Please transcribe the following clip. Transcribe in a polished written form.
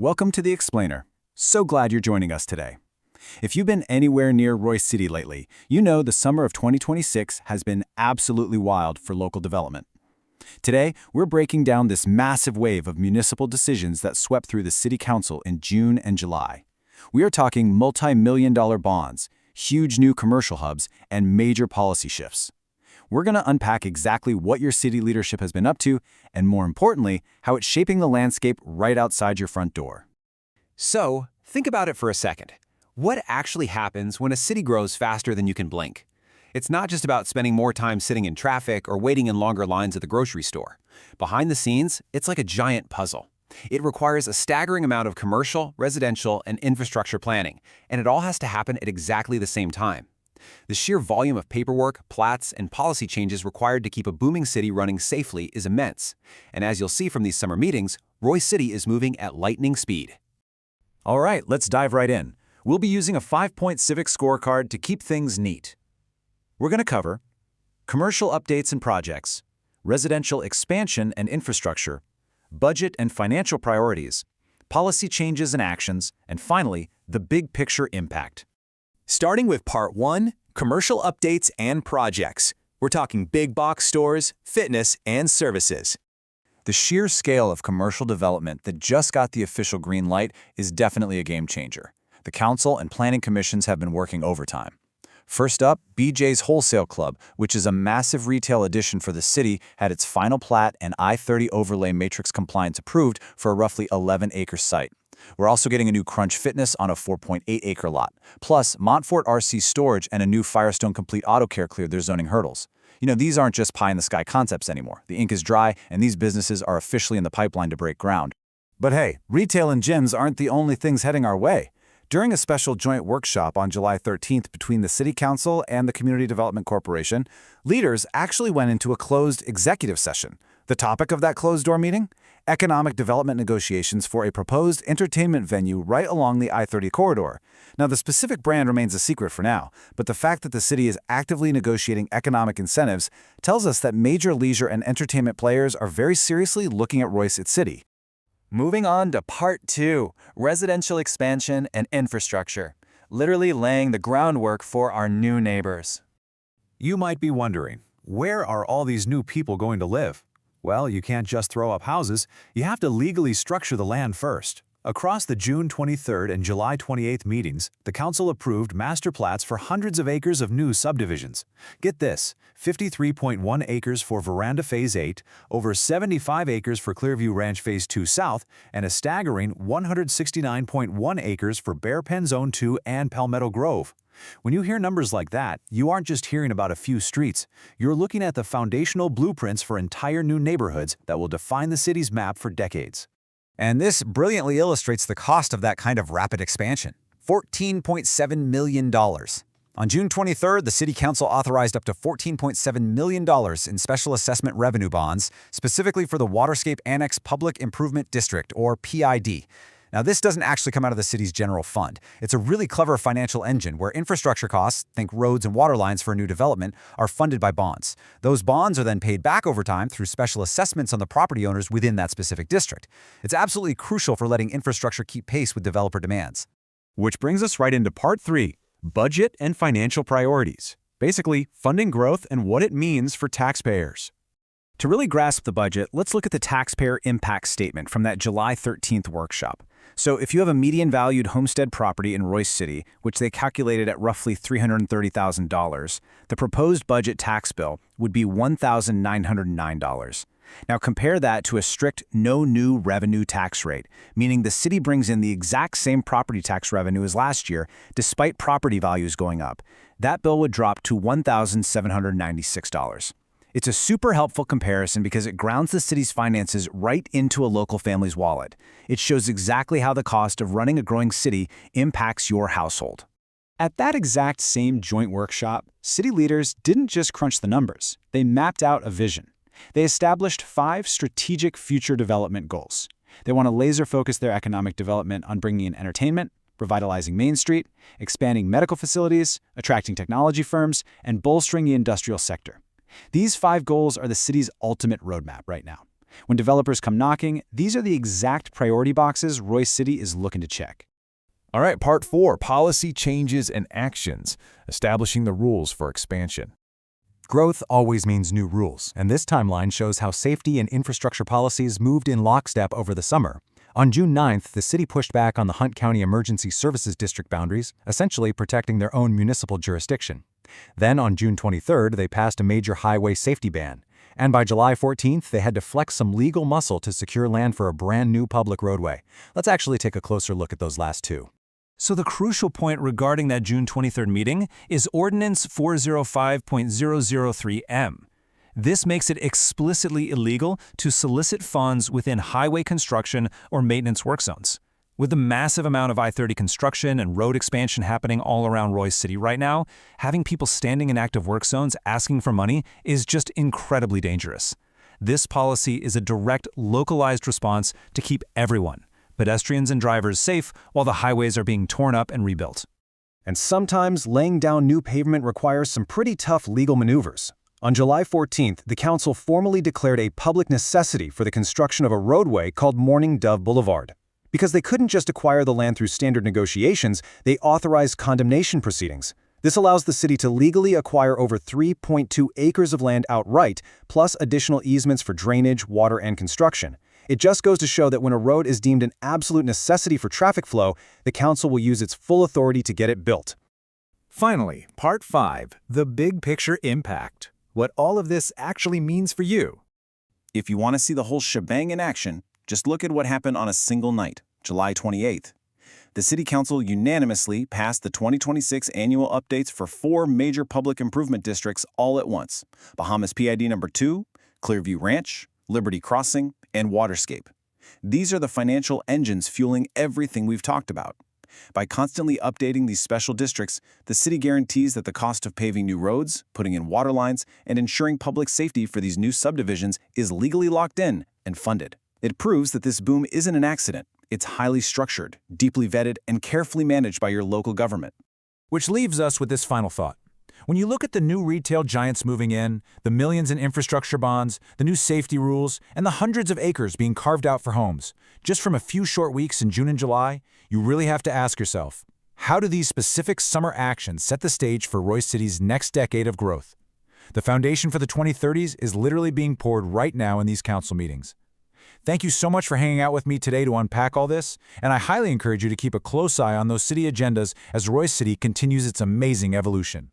Welcome to The Explainer. So glad you're joining us today. If you've been anywhere near Royse City lately, you know the summer of 2026 has been absolutely wild for local development. Today, we're breaking down this massive wave of municipal decisions that swept through the City Council in June and July. We are talking multi-million-dollar bonds, huge new commercial hubs, and major policy shifts. We're going to unpack exactly what your city leadership has been up to, and more importantly, how it's shaping the landscape right outside your front door. So, think about it for a second. What actually happens when a city grows faster than you can blink? It's not just about spending more time sitting in traffic or waiting in longer lines at the grocery store. Behind the scenes, it's like a giant puzzle. It requires a staggering amount of commercial, residential, and infrastructure planning, and it all has to happen at exactly the same time. The sheer volume of paperwork, plats, and policy changes required to keep a booming city running safely is immense. And as you'll see from these summer meetings, Royse City is moving at lightning speed. All right, let's dive right in. We'll be using a 5-point civic scorecard to keep things neat. We're going to cover commercial updates and projects, residential expansion and infrastructure, budget and financial priorities, policy changes and actions, and finally, the big picture impact. Starting with Part 1, commercial updates and projects. We're talking big box stores, fitness, and services. The sheer scale of commercial development that just got the official green light is definitely a game changer. The council and planning commissions have been working overtime. First up, BJ's Wholesale Club, which is a massive retail addition for the city, had its final plat and I-30 overlay matrix compliance approved for a roughly 11-acre site. We're also getting a new Crunch Fitness on a 4.8-acre lot. Plus, Montfort RC Storage and a new Firestone Complete Auto Care cleared their zoning hurdles. You know, these aren't just pie-in-the-sky concepts anymore. The ink is dry, and these businesses are officially in the pipeline to break ground. But hey, retail and gyms aren't the only things heading our way. During a special joint workshop on July 13th between the City Council and the Community Development Corporation, leaders actually went into a closed executive session. The topic of that closed-door meeting? Economic development negotiations for a proposed entertainment venue right along the I-30 corridor. Now, the specific brand remains a secret for now, but the fact that the city is actively negotiating economic incentives tells us that major leisure and entertainment players are very seriously looking at Royse City. Moving on to Part 2, residential expansion and infrastructure. Literally laying the groundwork for our new neighbors. You might be wondering, where are all these new people going to live? Well, you can't just throw up houses, you have to legally structure the land first. Across the June 23rd and July 28th meetings, the council approved master plats for hundreds of acres of new subdivisions. Get this, 53.1 acres for Verandah Phase 8, over 75 acres for Clearview Ranch Phase 2 South, and a staggering 169.1 acres for Bear Pen Zone 2 and Palmetto Grove. When you hear numbers like that, you aren't just hearing about a few streets. You're looking at the foundational blueprints for entire new neighborhoods that will define the city's map for decades. And this brilliantly illustrates the cost of that kind of rapid expansion. $14.7 million. On June 23rd, the City Council authorized up to $14.7 million in special assessment revenue bonds, specifically for the Waterscape Annex Public Improvement District, or PID. Now, this doesn't actually come out of the city's general fund. It's a really clever financial engine where infrastructure costs, think roads and water lines for a new development, are funded by bonds. Those bonds are then paid back over time through special assessments on the property owners within that specific district. It's absolutely crucial for letting infrastructure keep pace with developer demands. Which brings us right into Part 3, budget and financial priorities. Basically, funding growth and what it means for taxpayers. To really grasp the budget, let's look at the taxpayer impact statement from that July 13th workshop. So if you have a median valued homestead property in Royse City, which they calculated at roughly $330,000, the proposed budget tax bill would be $1,909. Now compare that to a strict no new revenue tax rate, meaning the city brings in the exact same property tax revenue as last year, despite property values going up. That bill would drop to $1,796. It's a super helpful comparison because it grounds the city's finances right into a local family's wallet. It shows exactly how the cost of running a growing city impacts your household. At that exact same joint workshop, city leaders didn't just crunch the numbers. They mapped out a vision. They established 5 strategic future development goals. They want to laser-focus their economic development on bringing in entertainment, revitalizing Main Street, expanding medical facilities, attracting technology firms, and bolstering the industrial sector. These 5 goals are the city's ultimate roadmap right now. When developers come knocking, these are the exact priority boxes Royse City is looking to check. All right, Part 4, Policy Changes and Actions, Establishing the Rules for Expansion. Growth always means new rules, and this timeline shows how safety and infrastructure policies moved in lockstep over the summer. On June 9th, the city pushed back on the Hunt County Emergency Services District boundaries, essentially protecting their own municipal jurisdiction. Then on June 23rd, they passed a major highway safety ban. And by July 14th, they had to flex some legal muscle to secure land for a brand new public roadway. Let's actually take a closer look at those last two. So the crucial point regarding that June 23rd meeting is Ordinance 405.003M. This makes it explicitly illegal to solicit funds within highway construction or maintenance work zones. With the massive amount of I-30 construction and road expansion happening all around Royse City right now, having people standing in active work zones asking for money is just incredibly dangerous. This policy is a direct, localized response to keep everyone, pedestrians and drivers, safe while the highways are being torn up and rebuilt. And sometimes laying down new pavement requires some pretty tough legal maneuvers. On July 14th, the council formally declared a public necessity for the construction of a roadway called Morning Dove Boulevard. Because they couldn't just acquire the land through standard negotiations, they authorized condemnation proceedings. This allows the city to legally acquire over 3.2 acres of land outright, plus additional easements for drainage, water, and construction. It just goes to show that when a road is deemed an absolute necessity for traffic flow, the council will use its full authority to get it built. Finally, Part 5, The Big Picture Impact. What all of this actually means for you. If you want to see the whole shebang in action, just look at what happened on a single night, July 28th. The City Council unanimously passed the 2026 annual updates for 4 major public improvement districts all at once: Bahamas PID number 2, Clearview Ranch, Liberty Crossing, and Waterscape. These are the financial engines fueling everything we've talked about. By constantly updating these special districts, the city guarantees that the cost of paving new roads, putting in water lines, and ensuring public safety for these new subdivisions is legally locked in and funded. It proves that this boom isn't an accident. It's highly structured, deeply vetted, and carefully managed by your local government. Which leaves us with this final thought. When you look at the new retail giants moving in, the millions in infrastructure bonds, the new safety rules, and the hundreds of acres being carved out for homes, just from a few short weeks in June and July, you really have to ask yourself, how do these specific summer actions set the stage for Royse City's next decade of growth? The foundation for the 2030s is literally being poured right now in these council meetings. Thank you so much for hanging out with me today to unpack all this, and I highly encourage you to keep a close eye on those city agendas as Royse City continues its amazing evolution.